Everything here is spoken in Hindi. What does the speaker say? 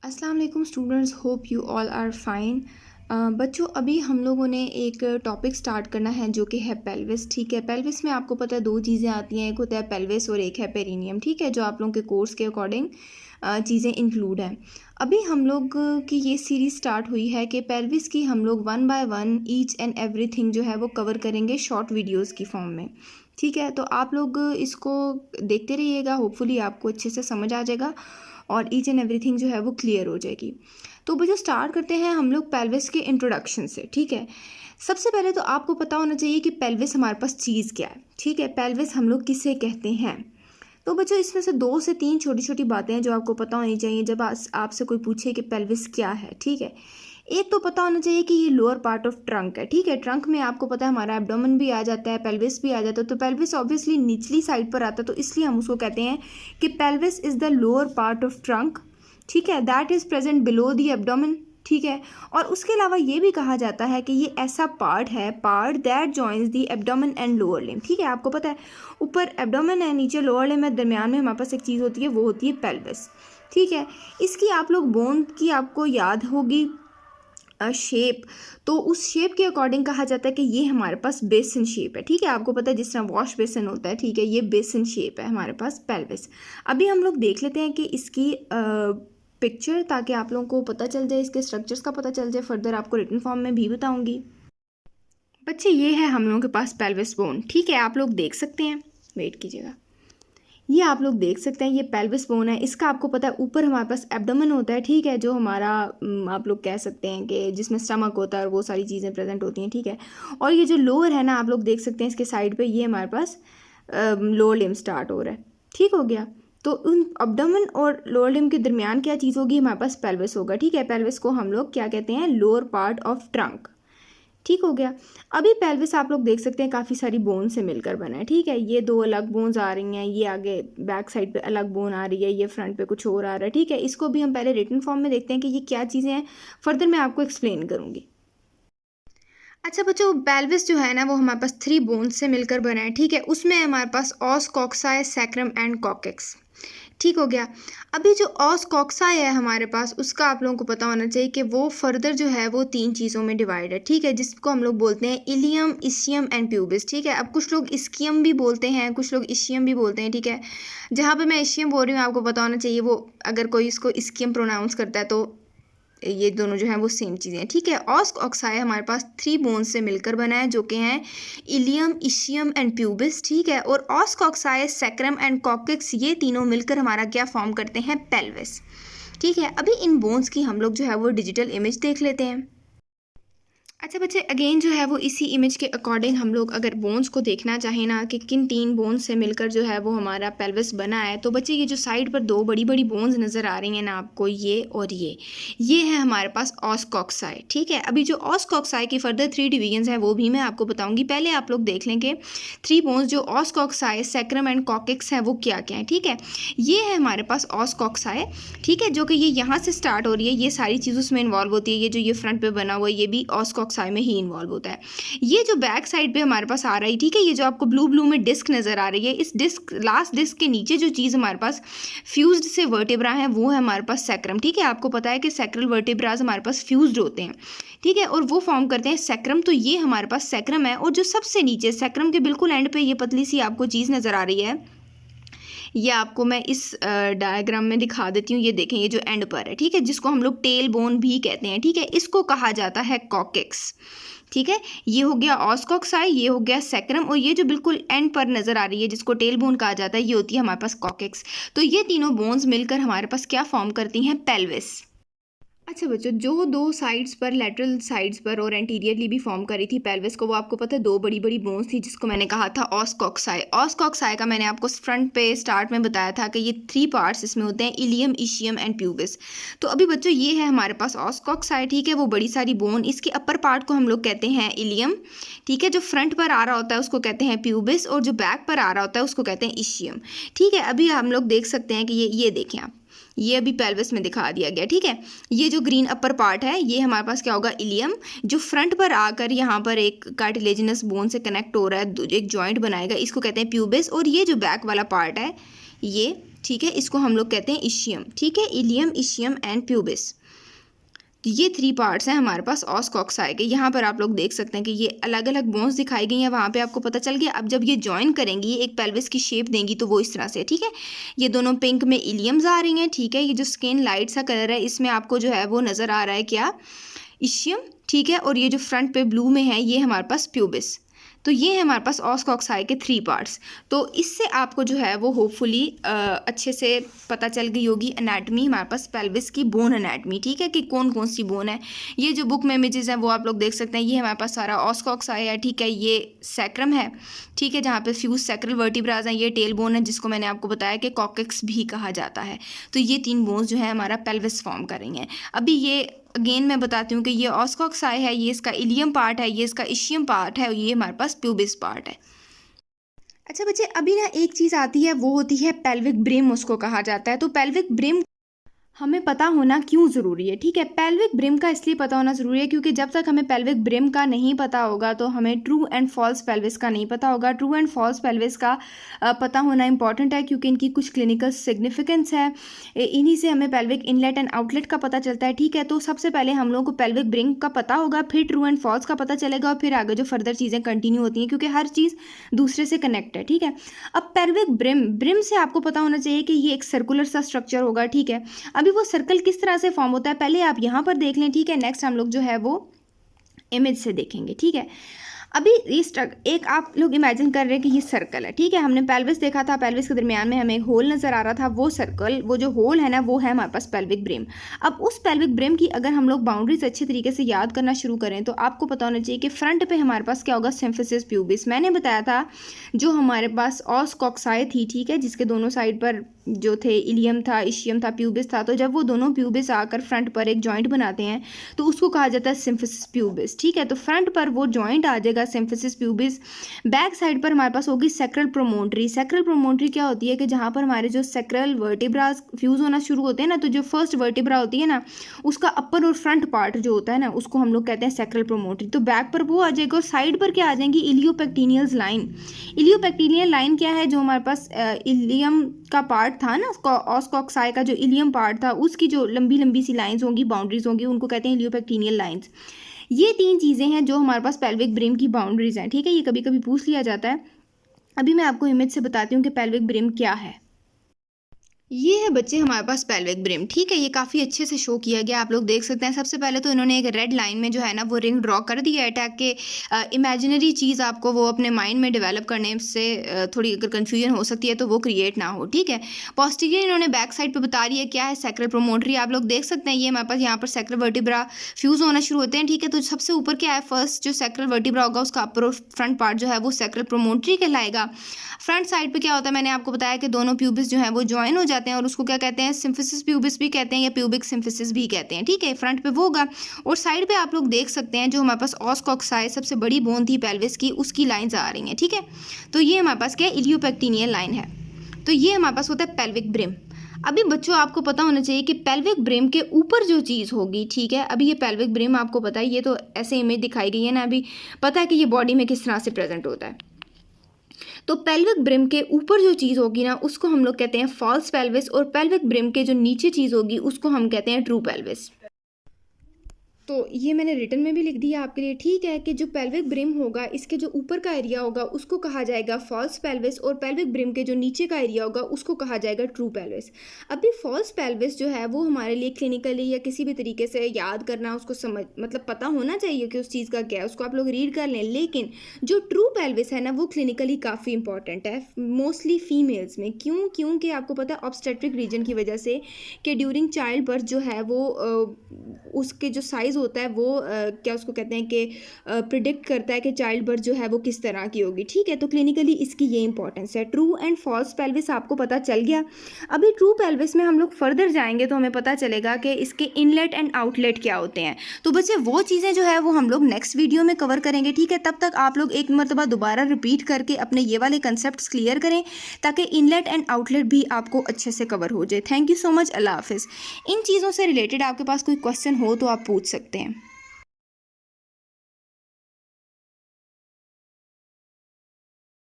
अस्सलाम वालेकुम students, hope you all are fine. बच्चों, अभी हम लोगों ने एक टॉपिक स्टार्ट करना है जो कि है पेल्विस। ठीक है, पेल्विस में आपको पता है दो चीज़ें आती हैं, एक होता है पेल्विस और एक है पेरिनियम। ठीक है, जो आप लोगों के कोर्स के अकॉर्डिंग चीज़ें इंक्लूड हैं। अभी हम लोग की ये सीरीज़ स्टार्ट हुई है कि पेल्विस की हम लोग 1 बाय 1 ईच एंड एवरीथिंग जो है वो कवर करेंगे शॉर्ट वीडियोज़ की फॉर्म में। ठीक है, तो आप लोग इसको देखते रहिएगा, होपफुली आपको अच्छे से समझ आ जाएगा और ईच एंड एवरीथिंग जो है वो क्लियर हो जाएगी। तो बच्चों, स्टार्ट करते हैं हम लोग पेल्विस के इंट्रोडक्शन से। ठीक है, सबसे पहले तो आपको पता होना चाहिए कि पेल्विस हमारे पास चीज़ क्या है। ठीक है, पेल्विस हम लोग किसे कहते हैं। तो बच्चों, इसमें से 2 से 3 छोटी छोटी बातें हैं जो आपको पता होनी चाहिए जब आपसे कोई पूछे कि पेल्विस क्या है। ठीक है, एक तो पता होना चाहिए कि ये लोअर पार्ट ऑफ ट्रंक है। ठीक है, ट्रंक में आपको पता है हमारा एब्डोमेन भी आ जाता है, पेल्विस भी आ जाता है। तो पेल्विस ऑब्वियसली निचली साइड पर आता है, तो इसलिए हम उसको कहते हैं कि pelvis is the lower part of trunk. ठीक है, that is present below the abdomen. ठीक है, और उसके अलावा ये भी कहा जाता है कि ये ऐसा पार्ट है, part that joins the abdomen and lower limb. ठीक है, आपको पता है ऊपर एब्डोमेन है, नीचे लोअर लिम्ब है, दरमियान में हमारे पास एक चीज़ होती है, वो होती है पेल्विस। ठीक है, इसकी आप लोग बोन की आपको याद होगी शेप, तो उस शेप के अकॉर्डिंग कहा जाता है कि ये हमारे पास बेसिन शेप है। ठीक है, आपको पता है जिस तरह वॉश बेसिन होता है, ठीक है, ये बेसिन शेप है हमारे पास पेल्विस। अभी हम लोग देख लेते हैं कि इसकी पिक्चर, ताकि आप लोगों को पता चल जाए, इसके स्ट्रक्चर्स का पता चल जाए। फर्दर आपको रिटन फॉर्म में भी बताऊंगी। बच्चे, ये है हम लोगों के पास पेल्विस बोन। ठीक है, आप लोग देख सकते हैं, वेट कीजिएगा, ये आप लोग देख सकते हैं, ये पेल्विस बोन है। इसका आपको पता है ऊपर हमारे पास एब्डोमेन होता है। ठीक है, जो हमारा आप लोग कह सकते हैं कि जिसमें स्टमक होता है और वो सारी चीज़ें प्रेजेंट होती हैं। ठीक है, और ये जो लोअर है ना, आप लोग देख सकते हैं इसके साइड पे, ये हमारे पास लोअर लिम्ब स्टार्ट हो रहा है। ठीक हो गया, तो उन एब्डोमेन और लोअर लिम्ब के दरमियान क्या चीज़ होगी, हमारे पास पेल्विस होगा। ठीक है, पेल्विस को हम लोग क्या कहते हैं, लोअर पार्ट ऑफ ट्रंक। ठीक हो गया। अभी पेल्विस आप लोग देख सकते हैं काफ़ी सारी बोन से मिलकर बना है। ठीक है, ये 2 अलग बोन्स आ रही हैं, ये आगे बैक साइड पे अलग बोन आ रही है, ये फ्रंट पे कुछ और आ रहा है। ठीक है, इसको भी हम पहले रिटन फॉर्म में देखते हैं कि ये क्या चीज़ें हैं, फर्दर मैं आपको एक्सप्लेन करूँगी। अच्छा बच्चों, पेल्विस जो है ना वो हमारे पास 3 बोन्स से मिलकर बना है। ठीक है, उसमें हमारे पास ऑस कॉक्साई, सैक्रम एंड कॉकेक्स। ठीक हो गया। अभी जो ऑस कॉक्साई है हमारे पास, उसका आप लोगों को पता होना चाहिए कि वो फर्दर जो है वो 3 चीज़ों में डिवाइड है। ठीक है, जिसको हम लोग बोलते हैं इलियम, इशियम एंड प्यूबिस। ठीक है, अब कुछ लोग इस्कियम भी बोलते हैं, कुछ लोग इशियम भी बोलते हैं। ठीक है, जहाँ पे मैं इशियम बोल रही हूँ आपको पता होना चाहिए, वो अगर कोई इसको इस्कियम प्रोनाउंस करता है तो ये दोनों जो हैं वो सेम चीज़ें हैं। ठीक है, ऑस ऑक्साई हमारे पास 3 बोन्स से मिलकर बना है, जो कि हैं इलियम, इशियम एंड प्यूबिस। ठीक है, और ऑस ऑक्साई, सैक्रम एंड कॉकेक्स, ये तीनों मिलकर हमारा क्या फॉर्म करते हैं, पेल्विस। ठीक है, अभी इन बोन्स की हम लोग जो है वो डिजिटल इमेज देख लेते हैं। अच्छा बच्चे, अगेन जो है वो इसी इमेज के अकॉर्डिंग हम लोग अगर बोन्स को देखना चाहें ना कि किन 3 बोन्स से मिलकर जो है वो हमारा पेल्विस बना है, तो बच्चे ये जो साइड पर 2 बड़ी बड़ी बोन्स नज़र आ रही हैं ना आपको, ये और ये है हमारे पास ऑस कॉक्साई। ठीक है, अभी जो ऑस कॉक्साई की फर्दर 3 डिवीजन्स हैं वो भी मैं आपको बताऊंगी। पहले आप लोग देख लें कि 3 बोन्स जो ऑस कॉक्साई, सैक्रम एंड कॉकेक्स हैं वो क्या क्या है। ठीक है, ये है हमारे पास ऑस कॉक्साई। ठीक है, जो कि ये यहाँ से स्टार्ट हो रही है, ये सारी चीज़ उसमें इन्वॉल्व होती है। ये जो ये फ्रंट पे बना हुआ है, ये भी ऑस कॉक्साई में ही इन्वॉल्व होता है। ये जो बैक साइड पे हमारे पास आ रहा है, ठीक है, ये जो आपको ब्लू ब्लू में डिस्क नज़र आ रही है, इस डिस्क, लास्ट डिस्क के नीचे जो चीज़ हमारे पास फ्यूज्ड से वर्टेब्रा है, वो है हमारे पास सैक्रम। ठीक है, आपको पता है कि सैक्रल वर्टेब्राज हमारे पास फ्यूज्ड होते हैं। ठीक है, और वो फॉर्म करते हैं सैक्रम। तो ये हमारे पास सैक्रम है, और जो सबसे नीचे सैक्रम के बिल्कुल एंड पे ये पतली सी आपको चीज़ नज़र आ रही है, ये आपको मैं इस डायग्राम में दिखा देती हूँ। ये देखें, ये जो एंड पर है, ठीक है, जिसको हम लोग टेल बोन भी कहते हैं। ठीक है, इसको कहा जाता है कॉकेक्स। ठीक है, ये हो गया ऑस कॉक्साई, ये हो गया सैक्रम, और ये जो बिल्कुल एंड पर नज़र आ रही है जिसको टेल बोन कहा जाता है, ये होती है हमारे पास कॉकेक्स। तो ये तीनों बोन्स मिलकर हमारे पास क्या फॉर्म करती हैं, पेल्विस। अच्छा बच्चों, जो 2 साइड्स पर, लेटरल साइड्स पर और एंटीरियरली भी फॉर्म करी थी पेल्विस को, वो आपको पता है 2 बड़ी बड़ी बोन्स थी, जिसको मैंने कहा था ऑस कॉक्साई। ऑस कॉक्साई का मैंने आपको फ्रंट पे स्टार्ट में बताया था कि ये 3 पार्ट्स इसमें होते हैं, इलियम, इशियम एंड प्यूबिस। तो अभी बच्चों, ये है हमारे पास ऑस कॉक्साई। ठीक है, वो बड़ी सारी बोन, इसके अपर पार्ट को हम लोग कहते हैं इलियम। ठीक है, जो फ्रंट पर आ रहा होता है उसको कहते हैं प्यूबिस, और जो बैक पर आ रहा होता है उसको कहते हैं इशियम। ठीक है, अभी हम लोग देख सकते हैं कि ये देखें आप, ये अभी पेल्विस में दिखा दिया गया। ठीक है, ये जो ग्रीन अपर पार्ट है, ये हमारे पास क्या होगा, इलियम। जो फ्रंट पर आकर यहाँ पर एक कार्टिलेजिनस बोन से कनेक्ट हो रहा है, एक जॉइंट बनाएगा, इसको कहते हैं प्यूबिस। और ये जो बैक वाला पार्ट है, ये ठीक है, इसको हम लोग कहते हैं इशियम, ठीक है, इलियम, इशियम एंड प्यूबिस। ये 3 पार्ट्स हैं हमारे पास ऑस कॉक्साई के। यहाँ पर आप लोग देख सकते हैं कि ये अलग अलग बोन्स दिखाई गई हैं, वहाँ पे आपको पता चल गया। अब जब ये जॉइन करेंगी, एक पेल्विस की शेप देंगी, तो वो इस तरह से, ठीक है। ये दोनों पिंक में इलियम्स आ रही हैं, ठीक है। ये जो स्किन लाइट सा कलर है, इसमें आपको जो है वो नज़र आ रहा है क्या, इशियम, ठीक है। और ये जो फ्रंट पे ब्लू में है, ये हमारे पास प्यूबिस। तो ये है हमारे पास ऑस कॉक्साई के 3 पार्ट्स। तो इससे आपको जो है वो होपफुली अच्छे से पता चल गई होगी एनाटमी, हमारे पास पेल्विस की बोन एनाटमी, ठीक है, कि कौन कौन सी बोन है। ये जो बुक में इमेजेस हैं वो आप लोग देख सकते हैं। ये हमारे पास सारा ऑस कॉक्साई है, ठीक है। ये सैक्रम है, ठीक है, जहाँ पे फ्यूज सैक्रल वर्टिब्राज हैं। ये टेल बोन है, जिसको मैंने आपको बताया कि कॉकेक्स भी कहा जाता है। तो ये 3 बोन्स जो है हमारा पेल्विस फॉर्म कर रही हैं। अभी ये अगेन मैं बताती हूँ कि ये ऑस कॉक्साई है, ये इसका इलियम पार्ट है, ये इसका इशियम पार्ट है, और ये हमारे पास प्यूबिस पार्ट है। अच्छा बच्चे, अभी ना एक चीज़ आती है, वो होती है पेल्विक ब्रिम, उसको कहा जाता है। तो पेल्विक ब्रिम हमें पता होना क्यों ज़रूरी है, ठीक है। पेल्विक ब्रिम का इसलिए पता होना ज़रूरी है क्योंकि जब तक हमें पेल्विक ब्रिम का नहीं पता होगा तो हमें ट्रू एंड फॉल्स पेल्विस का नहीं पता होगा। ट्रू एंड फॉल्स पेल्विस का पता होना इंपॉर्टेंट है क्योंकि इनकी कुछ क्लिनिकल सिग्निफिकेंस है। इन्हीं से हमें पेल्विक इनलेट एंड आउटलेट का पता चलता है, ठीक है। तो सबसे पहले हम लोग को पेल्विक ब्रिम का पता होगा, फिर ट्रू एंड फॉल्स का पता चलेगा, और फिर आगे जो फर्दर चीज़ें कंटिन्यू होती हैं, क्योंकि हर चीज़ दूसरे से कनेक्ट है, ठीक है। अब पेल्विक ब्रिम से आपको पता होना चाहिए कि ये एक सर्कुलर सा स्ट्रक्चर होगा, ठीक है। अभी वो सर्कल किस तरह से फॉर्म होता है पहले आप यहाँ पर देख लें, ठीक है। नेक्स्ट हम लोग जो है वो इमेज से देखेंगे, ठीक है। अभी एक आप लोग इमेजिन कर रहे हैं कि ये सर्कल है, ठीक है। हमने पेल्विस देखा था, पेल्विस के दरमियान में हमें एक होल नज़र आ रहा था, वो सर्कल, वो जो होल है ना, वो है हमारे पास पेल्विक ब्रिम। अब उस पेल्विक ब्रिम की अगर हम लोग बाउंड्रीज अच्छे तरीके से याद करना शुरू करें तो आपको पता होना चाहिए कि फ्रंट पे हमारे पास क्या होगा, सिम्फिसिस प्यूबिस। मैंने बताया था जो हमारे पास ऑस कॉक्साई थी, ठीक है, जिसके दोनों साइड पर जो थे इलियम था, इशियम था, प्यूबिस था। तो जब वो दोनों प्यूबिस आकर फ्रंट पर एक जॉइंट बनाते हैं तो उसको कहा जाता है सिम्फिसिस प्यूबिस, ठीक है। तो फ्रंट पर वो जॉइंट आ जाएगा, सिम्फिसिस प्यूबिस। बैक साइड पर हमारे पास होगी सैक्रल प्रोमोन्ट्री। सैक्रल प्रोमोन्ट्री क्या होती है कि जहाँ पर हमारे जो सैक्रल वर्टिब्रास फ्यूज होना शुरू होते हैं ना, तो जो फर्स्ट वर्टिब्रा होती है ना, उसका अपर और फ्रंट पार्ट जो होता है ना, उसको हम लोग कहते हैं सैक्रल प्रोमोन्ट्री। तो बैक पर वो आ जाएगा, और साइड पर क्या आ जाएंगी, इलियोपेक्टिनियल्स लाइन। इलियोपेक्टिनियल लाइन क्या है, जो हमारे पास इलियम का पार्ट था ना, ऑस कॉक्साई का जो इलियम पार्ट था, उसकी जो लंबी लंबी सी लाइंस होंगी, बाउंड्रीज होंगी, उनको कहते हैं इलियोपेक्टिनियल लाइंस। ये 3 चीज़ें हैं जो हमारे पास पेल्विक ब्रिम की बाउंड्रीज हैं, ठीक है। ये कभी कभी पूछ लिया जाता है। अभी मैं आपको इमेज से बताती हूँ कि पेल्विक ब्रिम क्या है। ये है बच्चे हमारे पास पेल्विक ब्रिम, ठीक है। ये काफ़ी अच्छे से शो किया गया, आप लोग देख सकते हैं। सबसे पहले तो इन्होंने एक रेड लाइन में जो है ना वो रिंग ड्रॉ कर दिया है, ताकि इमेजिनरी चीज़ आपको वो अपने माइंड में डेवलप करने से थोड़ी अगर कन्फ्यूजन हो सकती है तो वो क्रिएट ना हो, ठीक है। पोस्टीरियर इन्होंने बैक साइड पे बता रही है क्या है, सैक्रल प्रोमोन्ट्री। आप लोग देख सकते हैं ये हमारे पास यहाँ पर सैक्रल वर्टिब्रा फ्यूज़ होना शुरू होते हैं, ठीक है। तो सबसे ऊपर क्या है, फर्स्ट जो सैक्रल वर्टिब्रा होगा उसका अपर और फ्रंट पार्ट जो है वो सैक्रल प्रोमोन्ट्री कहलाएगा। फ्रंट साइड पे क्या होता है, मैंने आपको बताया कि दोनों प्यूबिस जो हैं वो जॉइन हो जाते हैं, और उसको क्या कहते हैं, सिम्फिसिस प्यूबिस भी कहते हैं या प्यूबिक सिम्फिसिस भी कहते हैं, ठीक है। फ्रंट पे वो होगा, और साइड पे आप लोग देख सकते हैं जो हमारे पास ऑस कॉक्साई सबसे बड़ी बोन थी पेल्विस की, उसकी लाइंस आ रही हैं, ठीक है। तो ये हमारे पास क्या है, इलियोपेक्टिनियल लाइन है। तो ये हमारे पास होता है पेल्विक ब्रिम। अभी बच्चों आपको पता होना चाहिए कि पेल्विक ब्रिम के ऊपर जो चीज़ होगी, ठीक है। अभी ये पेल्विक ब्रिम आपको पता है, ये तो ऐसे इमेज दिखाई गई है ना, अभी पता है कि ये बॉडी में किस तरह से प्रेजेंट होता है। तो पेल्विक ब्रिम के ऊपर जो चीज़ होगी ना, उसको हम लोग कहते हैं फॉल्स पेल्विस, और पेल्विक ब्रिम के जो नीचे चीज़ होगी उसको हम कहते हैं ट्रू पेल्विस। तो ये मैंने रिटन में भी लिख दिया आपके लिए, ठीक है, कि जो पेल्विक ब्रिम होगा इसके जो ऊपर का एरिया होगा उसको कहा जाएगा फॉल्स पेल्विस, और पेल्विक ब्रिम के जो नीचे का एरिया होगा उसको कहा जाएगा ट्रू पेल्विस। अभी फॉल्स पेल्विस जो है वो हमारे लिए क्लिनिकली या किसी भी तरीके से याद करना, उसको समझ मतलब पता होना चाहिए कि उस चीज़ का क्या है, उसको आप लोग रीड कर लें। लेकिन जो ट्रू पेल्विस है ना वो क्लिनिकली काफ़ी इंपॉर्टेंट है, मोस्टली फीमेल्स में। क्योंकि आपको पता है ऑब्स्टेट्रिक रीजन की वजह से कि ड्यूरिंग चाइल्ड बर्थ जो है वो उसके जो साइज होता है वो क्या उसको कहते हैं कि प्रिडिक्ट करता है कि चाइल्ड बर्थ जो है वो किस तरह की होगी, ठीक है। तो क्लिनिकली इसकी ये इंपॉर्टेंस है। ट्रू एंड फॉल्स पेल्विस आपको पता चल गया। अभी ट्रू पेल्विस में हम लोग फर्दर जाएंगे तो हमें पता चलेगा कि इसके इनलेट एंड आउटलेट क्या होते हैं। तो बच्चे वो चीज़ें जो है वो हम लोग नेक्स्ट वीडियो में कवर करेंगे, ठीक है। तब तक आप लोग एक मरतबा दोबारा रिपीट करके अपने ये वाले कंसेप्ट क्लियर करें ताकि इनलेट एंड आउटलेट भी आपको अच्छे से कवर हो जाए। थैंक यू सो मच, अल्लाह हाफिज़। इन चीज़ों से रिलेटेड आपके पास कोई क्वेश्चन हो तो आप पूछ सकते हैं।